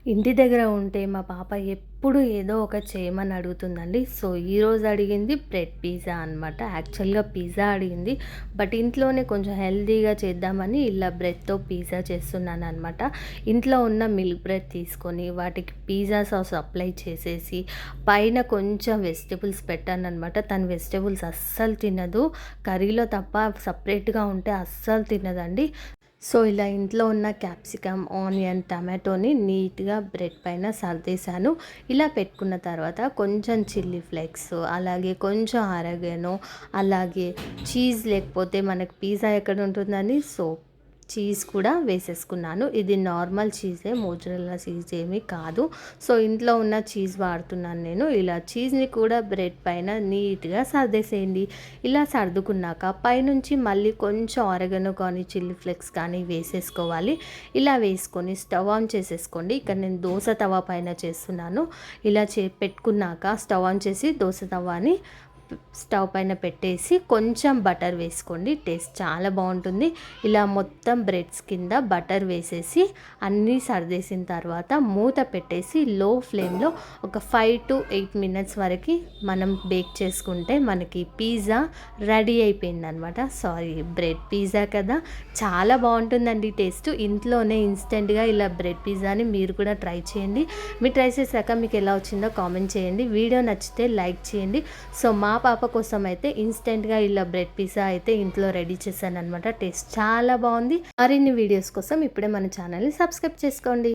ఇంటి దగ్గర ఉంటే మా పాప ఎప్పుడు ఏదో ఒక చేయమని అడుగుతుందండి. సో, ఈరోజు అడిగింది బ్రెడ్ పిజ్జా అనమాట. యాక్చువల్‌గా పిజ్జా అడిగింది. బట్ ఇంట్లోనే కొంచెం హెల్తీగా చేద్దామని ఇలా బ్రెడ్‌తో పిజ్జా చేస్తున్నాననమాట. ఇంట్లో ఉన్న మిల్క్ బ్రెడ్ తీసుకొని వాటికి పిజ్జా సాస్ అప్లై చేసేసి పైన కొంచెం వెజిటబుల్స్ పెట్టాననమాట. తను వెజిటబుల్స్ అస్సలు తినదు. కర్రీలో తప్ప సపరేట్‌గా ఉంటే అస్సలు తినదండి. సో, ఇలా ఇంట్లో ఉన్న క్యాప్సికమ్, ఆనియన్, టమాటోని నీట్‌గా బ్రెడ్ పైన సర్దేశాను. ఇలా పెట్టుకున్న తర్వాత కొంచెం చిల్లీ ఫ్లేక్స్, అలాగే కొంచెం ఆరిగానో, అలాగే చీజ్ లేకపోతే మనకి పిజ్జా ఎక్కడ ఉంటుందండి. సో, చీజ్ కూడా వేసేసుకున్నాను. ఇది నార్మల్ చీజే, మోజరెల్లా చీజ్ ఏమీ కాదు. సో, ఇంట్లో ఉన్న చీజ్ వాడుతున్నాను నేను. ఇలా చీజ్‌ని కూడా బ్రెడ్ పైన నీట్‌గా సర్దేసేయండి. ఇలా సర్దుకున్నాక పైనుంచి మళ్ళీ కొంచెం ఆరిగానో కానీ, చిల్లీ ఫ్లేక్స్ కానీ వేసేసుకోవాలి. ఇలా వేసుకొని స్టవ్ ఆన్ చేసేసుకోండి. ఇక్కడ నేను దోస తవా పైన చేస్తున్నాను. ఇలా పెట్టుకున్నాక స్టవ్ ఆన్ చేసి దోస తవాని స్టవ్ పైన పెట్టేసి కొంచెం బటర్ వేసుకోండి. టేస్ట్ చాలా బాగుంటుంది. ఇలా మొత్తం బ్రెడ్స్ కింద బటర్ వేసేసి అన్నీ సర్దేసిన తర్వాత మూత పెట్టేసి లో ఫ్లేమ్లో ఒక 5 to 8 మినిట్స్ వరకు మనం బేక్ చేసుకుంటే మనకి పిజ్జా రెడీ అయిపోయిందనమాట. సారీ, బ్రెడ్ పిజ్జా కదా, చాలా బాగుంటుందండి టేస్ట్. ఇంట్లోనే ఇన్స్టెంట్గా ఇలా బ్రెడ్ పిజ్జాని మీరు కూడా ట్రై చేయండి. మీరు ట్రై చేశాక మీకు ఎలా వచ్చిందో కామెంట్ చేయండి. వీడియో నచ్చితే లైక్ చేయండి. సో, మా పాప కోసం అయితే ఇన్స్టెంట్గా ఇలా బ్రెడ్ పిజ్జా అయితే ఇంట్లో రెడీ చేశాను అనమాట. టేస్ట్ చాలా బాగుంది. మరిన్ని వీడియోస్ కోసం ఇప్పుడే మన ఛానల్ని సబ్స్క్రైబ్ చేసుకోండి.